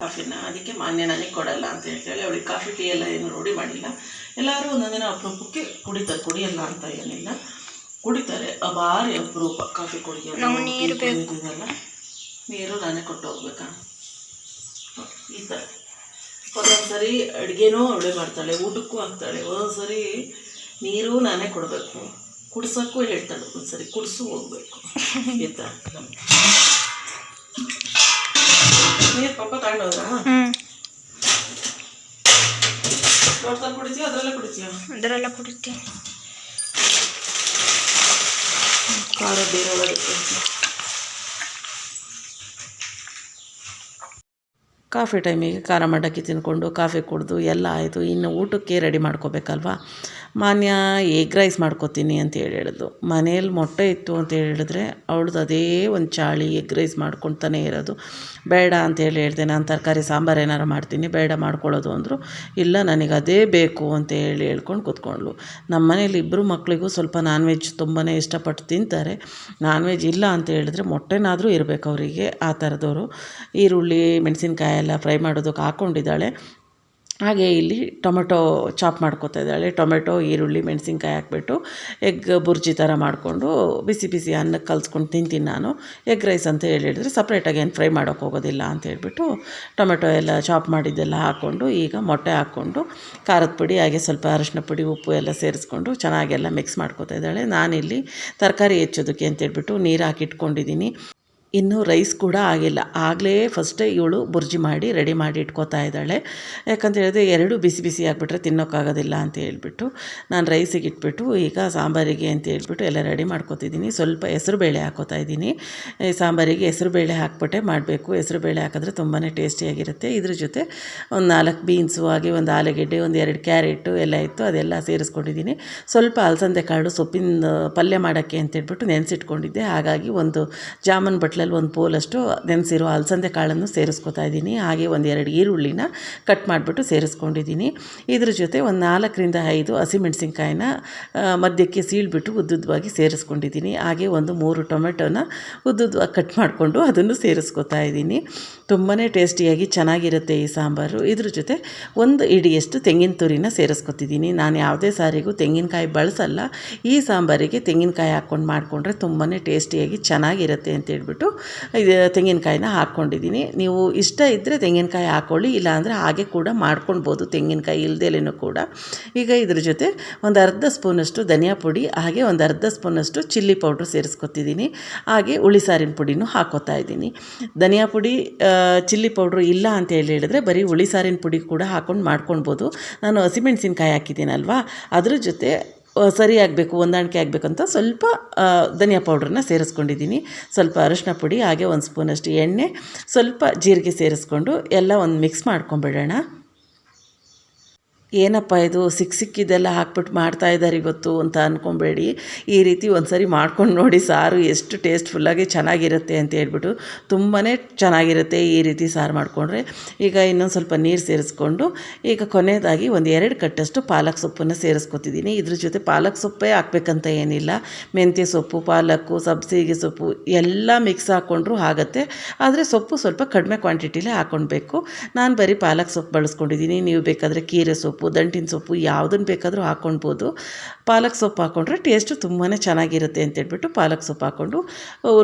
ಕಾಫಿನ. ಅದಕ್ಕೆ ಮಾನ್ಯ ನನಗೆ ಕೊಡಲ್ಲ ಅಂತ ಹೇಳ್ತೇಳಿ ಅವಳಿಗೆ ಕಾಫಿ ಟೀ ಎಲ್ಲ ಏನು ರೂಢಿ ಮಾಡಿಲ್ಲ. ಎಲ್ಲರೂ ಒಂದೊಂದಿನ ಅಪರೂಪಕ್ಕೆ ಕುಡಿತಾರೆ, ಕುಡಿಯಲ್ಲ ಅಂತ ಏನಿಲ್ಲ, ಕುಡಿತಾರೆ. ಭಾರಿ ಅಪರೂಪ ಕಾಫಿ ಕುಡಿಯೋದು. ಇದೆಲ್ಲ ನೀರು ನಾನೇ ಕೊಟ್ಟು ಹೋಗ್ಬೇಕಾ ಈ ಥರ. ಒಂದೊಂದು ಸರಿ ಅಡುಗೆನೂ ಅವಳೇ ಮಾಡ್ತಾಳೆ, ಊಟಕ್ಕೂ ಹಾಕ್ತಾಳೆ. ಒಂದೊಂದು ಸರಿ ನೀರು ನಾನೇ ಕೊಡಬೇಕು, ಕುಡ್ಸೋಕ್ಕೂ ಹೇಳ್ತಾಳೆ. ಒಂದು ಸರಿ ಕುಡಿಸು ಹೋಗ್ಬೇಕು ಈ ಥರ. ನೀರು ಪಪ್ಪ ತಗೊಂಡೋದ್ರ ತೋಟದಲ್ಲಿ ಕುಡಿತೀಯ ಅದರಲ್ಲೇ ಕುಡಿತೀಯ? ಖಾರ ಬೇರೆ ಒಳಗೆ ಕಾಫಿ ಟೈಮಿಗೆ ಖಾರ ಮಂಡಕ್ಕಿ ತಿಂದ್ಕೊಂಡು ಕಾಫಿ ಕುಡಿದು ಎಲ್ಲ ಆಯಿತು. ಇನ್ನು ಊಟಕ್ಕೆ ರೆಡಿ ಮಾಡ್ಕೋಬೇಕಲ್ವ. ಮಾನ್ಯ ಎಗ್ ರೈಸ್ ಮಾಡ್ಕೋತೀನಿ ಅಂತ ಹೇಳಿದ್ಲು. ಮನೇಲಿ ಮೊಟ್ಟೆ ಇತ್ತು ಅಂತ ಹೇಳಿದ್ರೆ ಅವಳದು ಅದೇ ಒಂದು ಚಾಳಿ ಎಗ್ ರೈಸ್ ಮಾಡ್ಕೊತಾನೆ ಇರೋದು. ಬೇಡ ಅಂತೇಳಿ ಹೇಳಿದೆ, ನಾನು ತರಕಾರಿ ಸಾಂಬಾರು ಏನಾರು ಮಾಡ್ತೀನಿ, ಬೇಡ ಮಾಡ್ಕೊಳ್ಳೋದು ಅಂದರು. ಇಲ್ಲ ನನಗೆ ಅದೇ ಬೇಕು ಅಂತ ಹೇಳ್ಕೊಂಡು ಕೂತ್ಕೊಂಡ್ಳು. ನಮ್ಮ ಮನೇಲಿ ಇಬ್ಬರು ಮಕ್ಕಳಿಗೂ ಸ್ವಲ್ಪ ನಾನ್ ವೆಜ್ ತುಂಬಾ ಇಷ್ಟಪಟ್ಟು ತಿಂತಾರೆ. ನಾನ್ ವೆಜ್ ಇಲ್ಲ ಅಂತ ಹೇಳಿದ್ರೆ ಮೊಟ್ಟೆನಾದರೂ ಇರಬೇಕು ಅವರಿಗೆ. ಆ ಥರದವರು ಈರುಳ್ಳಿ ಮೆಣಸಿನ್ಕಾಯಿ ಎಲ್ಲ ಫ್ರೈ ಮಾಡೋದಕ್ಕೆ ಹಾಕ್ಕೊಂಡಿದ್ದಾಳೆ. ಹಾಗೆ ಇಲ್ಲಿ ಟೊಮೆಟೊ ಚಾಪ್ ಮಾಡ್ಕೊತಾ ಇದ್ದಾಳೆ. ಟೊಮೆಟೊ, ಈರುಳ್ಳಿ, ಮೆಣಸಿನ್ಕಾಯಿ ಹಾಕ್ಬಿಟ್ಟು ಎಗ್ ಬುರ್ಜಿ ಥರ ಮಾಡಿಕೊಂಡು ಬಿಸಿ ಬಿಸಿ ಅನ್ನಕ್ಕೆ ಕಲ್ಸ್ಕೊಂಡು ತಿಂತೀನಿ ನಾನು. ಎಗ್ ರೈಸ್ ಅಂತ ಹೇಳಿದರೆ ಸಪ್ರೇಟಾಗಿ ಏನು ಫ್ರೈ ಮಾಡೋಕ್ಕೆ ಹೋಗೋದಿಲ್ಲ ಅಂತ ಹೇಳ್ಬಿಟ್ಟು ಟೊಮೆಟೊ ಎಲ್ಲ ಚಾಪ್ ಮಾಡಿದ್ದೆಲ್ಲ ಹಾಕ್ಕೊಂಡು ಈಗ ಮೊಟ್ಟೆ ಹಾಕ್ಕೊಂಡು ಖಾರದ ಪುಡಿ ಹಾಗೆ ಸ್ವಲ್ಪ ಅರಶಿನ ಪುಡಿ ಉಪ್ಪು ಎಲ್ಲ ಸೇರಿಸ್ಕೊಂಡು ಚೆನ್ನಾಗೆಲ್ಲ ಮಿಕ್ಸ್ ಮಾಡ್ಕೊತಾ ಇದ್ದಾಳೆ. ನಾನಿಲ್ಲಿ ತರಕಾರಿ ಹೆಚ್ಚೋದಕ್ಕೆ ಅಂತೇಳ್ಬಿಟ್ಟು ನೀರು ಹಾಕಿಟ್ಕೊಂಡಿದ್ದೀನಿ. ಇನ್ನೂ ರೈಸ್ ಕೂಡ ಆಗಿಲ್ಲ. ಆಗಲೇ ಫಸ್ಟೇ ಇವಳು ಬುರ್ಜಿ ಮಾಡಿ ರೆಡಿ ಮಾಡಿ ಇಟ್ಕೋತಾ ಇದ್ದಾಳೆ. ಯಾಕಂತ ಹೇಳಿದ್ರೆ ಎರಡೂ ಬಿಸಿ ಬಿಸಿ ಆಗಿಬಿಟ್ರೆ ತಿನ್ನೋಕ್ಕಾಗೋದಿಲ್ಲ ಅಂತ ಹೇಳ್ಬಿಟ್ಟು ನಾನು ರೈಸಿಗೆ ಇಟ್ಬಿಟ್ಟು ಈಗ ಸಾಂಬಾರಿಗೆ ಅಂತ ಹೇಳ್ಬಿಟ್ಟು ಎಲ್ಲ ರೆಡಿ ಮಾಡ್ಕೊತಿದ್ದೀನಿ. ಸ್ವಲ್ಪ ಹೆಸರುಬೇಳೆ ಹಾಕೋತಾ ಇದ್ದೀನಿ. ಸಾಂಬಾರಿಗೆ ಹೆಸರುಬೇಳೆ ಹಾಕ್ಬಿಟ್ಟೆ ಮಾಡಬೇಕು. ಹೆಸರುಬೇಳೆ ಹಾಕಿದ್ರೆ ತುಂಬಾ ಟೇಸ್ಟಿಯಾಗಿರುತ್ತೆ. ಇದ್ರ ಜೊತೆ ಒಂದು 4 ಬೀನ್ಸು, ಹಾಗೆ ಒಂದು ಆಲೂಗೆಡ್ಡೆ, ಒಂದು 2 ಕ್ಯಾರೆಟು ಎಲ್ಲ ಇತ್ತು, ಅದೆಲ್ಲ ಸೇರಿಸ್ಕೊಂಡಿದ್ದೀನಿ. ಸ್ವಲ್ಪ ಅಲಸಂದೆ ಕಾಳು ಸೊಪ್ಪಿನ ಪಲ್ಯ ಮಾಡೋಕ್ಕೆ ಅಂತೇಳ್ಬಿಟ್ಟು ನೆನೆಸಿಟ್ಕೊಂಡಿದ್ದೆ. ಹಾಗಾಗಿ ಒಂದು ಜಾಮೂನ್ ಬಟ್ಲಲ್ಲಿ ಒಂದು ಪೋಲಷ್ಟು ನೆನೆಸಿರೋ ಅಲಸಂದೆ ಕಾಳನ್ನು ಸೇರಿಸ್ಕೊತಾ ಇದ್ದೀನಿ. ಹಾಗೆ ಒಂದು 2 ಈರುಳ್ಳಿನ ಕಟ್ ಮಾಡಿಬಿಟ್ಟು ಸೇರಿಸ್ಕೊಂಡಿದ್ದೀನಿ. ಇದ್ರ ಜೊತೆ ಒಂದು 4ರಿಂದ 5 ಹಸಿಮೆಣಸಿನ್ಕಾಯಿನ ಮಧ್ಯಕ್ಕೆ ಸೀಳ್ಬಿಟ್ಟು ಉದ್ದುದ್ದವಾಗಿ ಸೇರಿಸ್ಕೊಂಡಿದ್ದೀನಿ. ಹಾಗೆ ಒಂದು 3 ಟೊಮೆಟೊನ ಉದ್ದುದ್ದವಾಗಿ ಕಟ್ ಮಾಡಿಕೊಂಡು ಅದನ್ನು ಸೇರಿಸ್ಕೊತಾ ಇದ್ದೀನಿ. ತುಂಬಾ ಟೇಸ್ಟಿಯಾಗಿ ಚೆನ್ನಾಗಿರುತ್ತೆ ಈ ಸಾಂಬಾರು. ಇದ್ರ ಜೊತೆ ಒಂದು ಇಡಿಯಷ್ಟು ತೆಂಗಿನ ತುರಿನ ಸೇರಿಸ್ಕೊತಿದ್ದೀನಿ. ನಾನು ಯಾವುದೇ ಸಾರಿಗೂ ತೆಂಗಿನಕಾಯಿ ಬಳಸಲ್ಲ. ಈ ಸಾಂಬಾರಿಗೆ ತೆಂಗಿನಕಾಯಿ ಹಾಕ್ಕೊಂಡು ಮಾಡಿಕೊಂಡ್ರೆ ತುಂಬಾ ಟೇಸ್ಟಿಯಾಗಿ ಚೆನ್ನಾಗಿರುತ್ತೆ ಅಂತೇಳ್ಬಿಟ್ಟು ಇದು ತೆಂಗಿನಕಾಯಿನ ಹಾಕ್ಕೊಂಡಿದ್ದೀನಿ. ನೀವು ಇಷ್ಟ ಇದ್ದರೆ ತೆಂಗಿನಕಾಯಿ ಹಾಕ್ಕೊಳ್ಳಿ, ಇಲ್ಲಾಂದರೆ ಹಾಗೆ ಕೂಡ ಮಾಡ್ಕೊಳ್ಬೋದು ತೆಂಗಿನಕಾಯಿ ಇಲ್ದೇಲೇನೂ ಕೂಡ. ಈಗ ಇದ್ರ ಜೊತೆ ಒಂದು ಅರ್ಧ ಸ್ಪೂನಷ್ಟು ಧನಿಯಾ ಪುಡಿ, ಹಾಗೆ ಒಂದು ಅರ್ಧ ಸ್ಪೂನಷ್ಟು ಚಿಲ್ಲಿ ಪೌಡ್ರ್ ಸೇರಿಸ್ಕೊತಿದ್ದೀನಿ. ಹಾಗೆ ಹುಳಿ ಸಾರಿನ ಪುಡಿನೂ ಹಾಕ್ಕೋತಾ ಇದ್ದೀನಿ. ಧನಿಯಾ ಪುಡಿ, ಚಿಲ್ಲಿ ಪೌಡ್ರು ಇಲ್ಲ ಅಂತ ಹೇಳಿದ್ರೆ ಬರೀ ಹುಳಿ ಸಾರಿನ ಪುಡಿ ಕೂಡ ಹಾಕ್ಕೊಂಡು ಮಾಡ್ಕೊಳ್ಬೋದು. ನಾನು ಹಸಿಮೆಣಸಿನ್ಕಾಯಿ ಹಾಕಿದ್ದೀನಲ್ವ, ಅದ್ರ ಜೊತೆ ಸರಿ ಆಗಬೇಕು, ಹೊಂದಾಣಿಕೆ ಆಗಬೇಕಂತ ಸ್ವಲ್ಪ ಧನಿಯಾ ಪೌಡ್ರನ್ನ ಸೇರಿಸ್ಕೊಂಡಿದ್ದೀನಿ. ಸ್ವಲ್ಪ ಅರಿಶಿನ ಪುಡಿ, ಹಾಗೆ 1 ಸ್ಪೂನಷ್ಟು ಎಣ್ಣೆ, ಸ್ವಲ್ಪ ಜೀರಿಗೆ ಸೇರಿಸ್ಕೊಂಡು ಎಲ್ಲ ಒಂದು ಮಿಕ್ಸ್ ಮಾಡ್ಕೊಂಬಿಡೋಣ. ಏನಪ್ಪ ಇದು ಸಿಕ್ಕಿದ್ದೆಲ್ಲ ಹಾಕ್ಬಿಟ್ಟು ಮಾಡ್ತಾಯಿದ್ದಾರೆ ಇವತ್ತು ಅಂತ ಅಂದ್ಕೊಬೇಡಿ. ಈ ರೀತಿ ಒಂದು ಸರಿ ಮಾಡ್ಕೊಂಡು ನೋಡಿ, ಸಾರು ಎಷ್ಟು ಟೇಸ್ಟ್ಫುಲ್ಲಾಗಿ ಚೆನ್ನಾಗಿರುತ್ತೆ ಅಂತ ಹೇಳ್ಬಿಟ್ಟು ತುಂಬಾ ಚೆನ್ನಾಗಿರುತ್ತೆ ಈ ರೀತಿ ಸಾರು ಮಾಡಿಕೊಂಡ್ರೆ. ಈಗ ಇನ್ನೊಂದು ಸ್ವಲ್ಪ ನೀರು ಸೇರಿಸ್ಕೊಂಡು ಈಗ ಕೊನೆಯದಾಗಿ ಒಂದು 2 ಕಟ್ಟಷ್ಟು ಪಾಲಕ್ ಸೊಪ್ಪನ್ನು ಸೇರಿಸ್ಕೊತಿದ್ದೀನಿ. ಇದ್ರ ಜೊತೆ ಪಾಲಕ್ ಸೊಪ್ಪೇ ಹಾಕ್ಬೇಕಂತ ಏನಿಲ್ಲ, ಮೆಂತ್ಯ ಸೊಪ್ಪು, ಪಾಲಕ್ಕು, ಸಬ್ಸಿಗೆ ಸೊಪ್ಪು ಎಲ್ಲ ಮಿಕ್ಸ್ ಹಾಕ್ಕೊಂಡ್ರೂ ಆಗುತ್ತೆ. ಆದರೆ ಸೊಪ್ಪು ಸ್ವಲ್ಪ ಕಡಿಮೆ ಕ್ವಾಂಟಿಟಿಲೇ ಹಾಕ್ಕೊಳ್ಬೇಕು. ನಾನು ಬರೀ ಪಾಲಕ್ ಸೊಪ್ಪು ಬಳಸ್ಕೊಂಡಿದ್ದೀನಿ. ನೀವು ಬೇಕಾದರೆ ಕೀರೆ ಸೊಪ್ಪು, ದಂಟಿನ ಸೊಪ್ಪು ಯಾವುದನ್ನು ಬೇಕಾದರೂ ಹಾಕ್ಕೊಳ್ಬೋದು. ಪಾಲಕ್ ಸೊಪ್ಪು ಹಾಕ್ಕೊಂಡ್ರೆ ಟೇಸ್ಟು ತುಂಬಾ ಚೆನ್ನಾಗಿರುತ್ತೆ ಅಂತೇಳ್ಬಿಟ್ಟು ಪಾಲಕ್ ಸೊಪ್ಪು ಹಾಕ್ಕೊಂಡು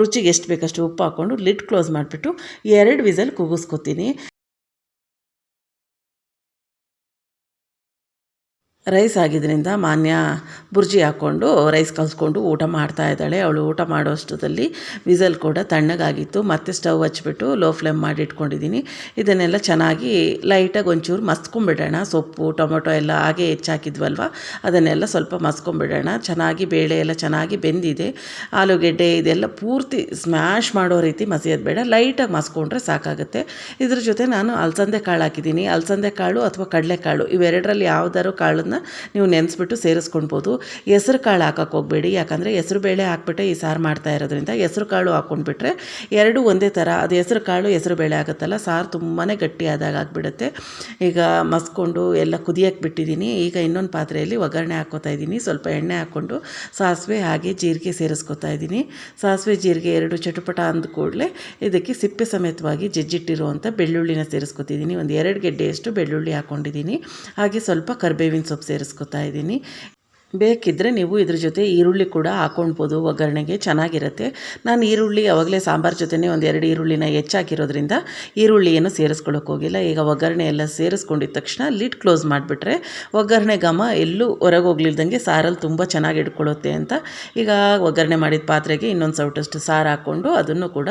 ರುಚಿಗೆ ಎಷ್ಟು ಬೇಕಷ್ಟು ಉಪ್ಪು ಹಾಕ್ಕೊಂಡು ಲಿಡ್ ಕ್ಲೋಸ್ ಮಾಡಿಬಿಟ್ಟು 2 ವಿಸಲ್ ಕೂಗಿಸ್ಕೊತೀನಿ. ರೈಸ್ ಆಗಿದ್ದರಿಂದ ಮಾನ್ಯ ಬುರ್ಜಿ ಹಾಕ್ಕೊಂಡು ರೈಸ್ ಕಲಿಸ್ಕೊಂಡು ಊಟ ಮಾಡ್ತಾ ಇದ್ದಾಳೆ. ಅವಳು ಊಟ ಮಾಡೋಷ್ಟರಲ್ಲಿ ವಿಸಲ್ ಕೂಡ ತಣ್ಣಗಾಗಿತ್ತು. ಮತ್ತೆ ಸ್ಟವ್ ಹಚ್ಬಿಟ್ಟು ಲೋ ಫ್ಲೇಮ್ ಮಾಡಿ ಇಟ್ಕೊಂಡಿದ್ದೀನಿ. ಇದನ್ನೆಲ್ಲ ಚೆನ್ನಾಗಿ ಲೈಟಾಗಿ ಒಂಚೂರು ಮಸ್ಕೊಂಬಿಡೋಣ. ಸೊಪ್ಪು ಟೊಮೊಟೊ ಎಲ್ಲ ಹಾಗೆ ಹೆಚ್ಚಾಕಿದ್ವಲ್ವ, ಅದನ್ನೆಲ್ಲ ಸ್ವಲ್ಪ ಮಸ್ಕೊಂಬಿಡೋಣ. ಚೆನ್ನಾಗಿ ಬೇಳೆ ಎಲ್ಲ ಚೆನ್ನಾಗಿ ಬೆಂದಿದೆ. ಆಲೂಗೆಡ್ಡೆ ಇದೆಲ್ಲ ಪೂರ್ತಿ ಸ್ಮ್ಯಾಶ್ ಮಾಡೋ ರೀತಿ ಮಸಿಯೋದು ಬೇಡ, ಲೈಟಾಗಿ ಮಸ್ಕೊಂಡ್ರೆ ಸಾಕಾಗುತ್ತೆ. ಇದ್ರ ಜೊತೆ ನಾನು ಅಲಸಂದೆ ಕಾಳು ಹಾಕಿದ್ದೀನಿ. ಅಲಸಂದೆ ಕಾಳು ಅಥವಾ ಕಡಲೆಕಾಳು ಇವೆರಡರಲ್ಲಿ ಯಾವುದಾದ್ರು ಕಾಳನ್ನು ನೀವು ನೆನೆಸ್ಬಿಟ್ಟು ಸೇರಿಸ್ಕೊಳ್ಬೋದು. ಹೆಸರು ಕಾಳು ಹಾಕೋಕ್ಕೆ ಹೋಗಬೇಡಿ, ಯಾಕಂದರೆ ಹೆಸರು ಬೇಳೆ ಹಾಕ್ಬಿಟ್ಟೆ ಈ ಸಾರು ಮಾಡ್ತಾ ಇರೋದ್ರಿಂದ ಹೆಸರು ಕಾಳು ಹಾಕ್ಕೊಂಡ್ಬಿಟ್ರೆ ಎರಡೂ ಒಂದೇ ಥರ, ಅದು ಹೆಸರು ಕಾಳು ಹೆಸರು ಬೇಳೆ ಆಗುತ್ತಲ್ಲ, ಸಾರು ತುಂಬಾ ಗಟ್ಟಿಯಾದಾಗ ಆಗಿಬಿಡುತ್ತೆ. ಈಗ ಮಸ್ಕೊಂಡು ಎಲ್ಲ ಕುದಿಯೋಕ್ಕೆ ಬಿಟ್ಟಿದ್ದೀನಿ. ಈಗ ಇನ್ನೊಂದು ಪಾತ್ರೆಯಲ್ಲಿ ಒಗ್ಗರಣೆ ಹಾಕ್ಕೋತಾ ಇದ್ದೀನಿ. ಸ್ವಲ್ಪ ಎಣ್ಣೆ ಹಾಕ್ಕೊಂಡು ಸಾಸಿವೆ ಹಾಗೆ ಜೀರಿಗೆ ಸೇರಿಸ್ಕೊತಾ ಇದ್ದೀನಿ. ಸಾಸಿವೆ ಜೀರಿಗೆ ಎರಡು ಚಟಪಟ ಅಂದ ಕೂಡಲೇ ಇದಕ್ಕೆ ಸಿಪ್ಪೆ ಸಮೇತವಾಗಿ ಜಜ್ಜಿಟ್ಟಿರುವಂಥ ಬೆಳ್ಳುಳ್ಳಿನ ಸೇರಿಸ್ಕೊತಿದ್ದೀನಿ. ಒಂದು 2 ಗೆಡ್ಡೆಯಷ್ಟು ಬೆಳ್ಳುಳ್ಳಿ ಹಾಕ್ಕೊಂಡಿದ್ದೀನಿ. ಹಾಗೆ ಸ್ವಲ್ಪ ಕರಿಬೇವಿನ ಸೊಪ್ಪು ಸೇರಿಸ್ಕೊತಾ ಇದ್ದೀನಿ. ಬೇಕಿದ್ದರೆ ನೀವು ಇದ್ರ ಜೊತೆ ಈರುಳ್ಳಿ ಕೂಡ ಹಾಕ್ಕೊಳ್ಬೋದು, ಒಗ್ಗರಣೆಗೆ ಚೆನ್ನಾಗಿರುತ್ತೆ. ನಾನು ಈರುಳ್ಳಿ ಆವಾಗಲೇ ಸಾಂಬಾರು ಜೊತೆನೇ ಒಂದು 2 ಈರುಳ್ಳಿನ ಹೆಚ್ಚಾಕಿರೋದ್ರಿಂದ ಈರುಳ್ಳಿ ಏನು ಸೇರಿಸ್ಕೊಳ್ಳೋಕೆ ಹೋಗಿಲ್ಲ. ಈಗ ಒಗ್ಗರಣೆ ಎಲ್ಲ ಸೇರಿಸ್ಕೊಂಡಿದ್ದ ತಕ್ಷಣ ಲಿಡ್ ಕ್ಲೋಸ್ ಮಾಡಿಬಿಟ್ರೆ ಒಗ್ಗರಣೆ ಘಮ ಎಲ್ಲೂ ಹೊರಗೆ ಹೋಗ್ಲಿಲ್ದಂಗೆ ಸಾರಲ್ಲಿ ತುಂಬ ಚೆನ್ನಾಗಿ ಹಿಡ್ಕೊಳ್ಳುತ್ತೆ ಅಂತ ಈಗ ಒಗ್ಗರಣೆ ಮಾಡಿದ ಪಾತ್ರೆಗೆ ಇನ್ನೊಂದು ಸೌಟಷ್ಟು ಸಾರು ಹಾಕ್ಕೊಂಡು ಅದನ್ನು ಕೂಡ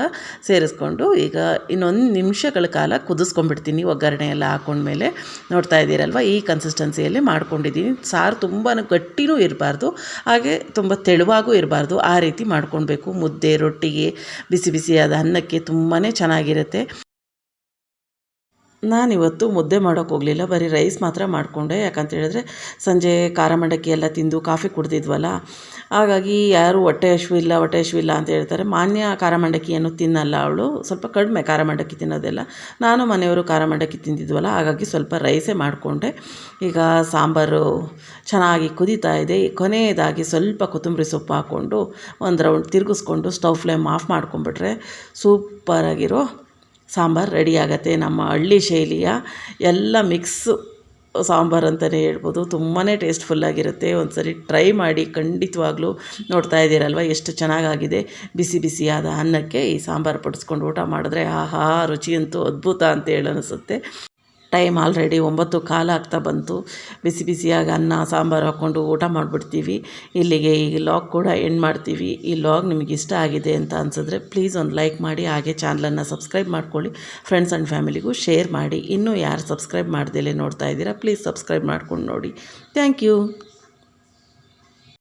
ಸೇರಿಸ್ಕೊಂಡು ಈಗ ಇನ್ನೊಂದು ನಿಮಿಷಗಳ ಕಾಲ ಕುದಿಸ್ಕೊಂಡ್ಬಿಡ್ತೀನಿ. ಒಗ್ಗರಣೆ ಎಲ್ಲ ಹಾಕ್ಕೊಂಡ್ಮೇಲೆ ನೋಡ್ತಾ ಇದ್ದೀರಲ್ವ, ಈ ಕನ್ಸಿಸ್ಟೆನ್ಸಿಯಲ್ಲಿ ಮಾಡ್ಕೊಂಡಿದ್ದೀನಿ. ಸಾರು ತುಂಬಾ ಗಟ್ಟಿನೂ ಇರಬಾರ್ದು, ಹಾಗೆ ತುಂಬ ತೆಳುವಾಗೂ ಇರಬಾರ್ದು, ಆ ರೀತಿ ಮಾಡ್ಕೊಳ್ಬೇಕು. ಮುದ್ದೆ, ರೊಟ್ಟಿಗೆ, ಬಿಸಿ ಬಿಸಿಯಾದ ಅನ್ನಕ್ಕೆ ತುಂಬಾ ಚೆನ್ನಾಗಿರುತ್ತೆ. ನಾನಿವತ್ತು ಮುದ್ದೆ ಮಾಡೋಕ್ಕೆ ಹೋಗಲಿಲ್ಲ, ಬರೀ ರೈಸ್ ಮಾತ್ರ ಮಾಡಿಕೊಂಡೆ. ಯಾಕಂತ ಹೇಳಿದ್ರೆ ಸಂಜೆ ಖಾರ ಮಂಡಕ್ಕಿ ಎಲ್ಲ ತಿಂದು ಕಾಫಿ ಕುಡ್ದಿದ್ವಲ್ಲ, ಹಾಗಾಗಿ ಯಾರು ಹೊಟ್ಟೆ ಹಶ್ವಿಲ್ಲ ಅಂತ ಹೇಳ್ತಾರೆ. ಮಾನ್ಯ ಖಾರ ಮಂಡಕ್ಕಿಯನ್ನು ತಿನ್ನಲ್ಲ, ಅವಳು ಸ್ವಲ್ಪ ಕಡಿಮೆ ಖಾರ ಮಂಡಕ್ಕಿ ತಿನ್ನೋದೆಲ್ಲ. ನಾನು ಮನೆಯವರು ಖಾರ ಮಂಡಕ್ಕಿ ತಿಂದಿದ್ವಲ್ಲ, ಹಾಗಾಗಿ ಸ್ವಲ್ಪ ರೈಸೇ ಮಾಡಿಕೊಂಡೆ. ಈಗ ಸಾಂಬಾರು ಚೆನ್ನಾಗಿ ಕುದೀತಾ ಇದೆ. ಕೊನೆಯದಾಗಿ ಸ್ವಲ್ಪ ಕೊತ್ತಂಬರಿ ಸೊಪ್ಪು ಹಾಕ್ಕೊಂಡು ಒಂದು ರೌಂಡ್ ತಿರುಗಿಸ್ಕೊಂಡು ಸ್ಟವ್ ಫ್ಲೇಮ್ ಆಫ್ ಮಾಡ್ಕೊಂಬಿಟ್ರೆ ಸೂಪರಾಗಿರೋ ಸಾಂಬಾರು ರೆಡಿ ಆಗುತ್ತೆ. ನಮ್ಮ ಹಳ್ಳಿ ಶೈಲಿಯ ಎಲ್ಲ ಮಿಕ್ಸು ಸಾಂಬಾರು ಅಂತಲೇ ಹೇಳ್ಬೋದು. ತುಂಬಾ ಟೇಸ್ಟ್ಫುಲ್ಲಾಗಿರುತ್ತೆ. ಒಂದು ಸರಿ ಟ್ರೈ ಮಾಡಿ ಖಂಡಿತವಾಗ್ಲೂ. ನೋಡ್ತಾ ಇದ್ದೀರಲ್ವ ಎಷ್ಟು ಚೆನ್ನಾಗಾಗಿದೆ. ಬಿಸಿ ಬಿಸಿಯಾದ ಅನ್ನಕ್ಕೆ ಈ ಸಾಂಬಾರು ಪಡಿಸ್ಕೊಂಡು ಊಟ ಮಾಡಿದ್ರೆ ಆಹಾ, ರುಚಿಯಂತೂ ಅದ್ಭುತ ಅಂತ ಅನಿಸುತ್ತೆ. ಟೈಮ್ ಆಲ್ರೆಡಿ 9:15 ಆಗ್ತಾ ಬಂತು. ಬಿಸಿ ಬಿಸಿಯಾಗಿ ಅನ್ನ ಸಾಂಬಾರು ಹಾಕ್ಕೊಂಡು ಊಟ ಮಾಡಿಬಿಡ್ತೀವಿ. ಇಲ್ಲಿಗೆ ಈ ಲಾಗ್ ಕೂಡ ಎಂಡ್ ಮಾಡ್ತೀವಿ. ಈ ಲಾಗ್ ನಿಮಗೆ ಇಷ್ಟ ಆಗಿದೆ ಅಂತ ಅನಿಸಿದ್ರೆ ಪ್ಲೀಸ್ ಒಂದು ಲೈಕ್ ಮಾಡಿ, ಹಾಗೆ ಚಾನಲನ್ನು ಸಬ್ಸ್ಕ್ರೈಬ್ ಮಾಡ್ಕೊಳ್ಳಿ. ಫ್ರೆಂಡ್ಸ್ ಆ್ಯಂಡ್ ಫ್ಯಾಮಿಲಿಗೂ ಶೇರ್ ಮಾಡಿ. ಇನ್ನೂ ಯಾರು ಸಬ್ಸ್ಕ್ರೈಬ್ ಮಾಡ್ದೇಲೆ ನೋಡ್ತಾ ಇದ್ದೀರಾ, ಪ್ಲೀಸ್ ಸಬ್ಸ್ಕ್ರೈಬ್ ಮಾಡ್ಕೊಂಡು ನೋಡಿ. Thank you.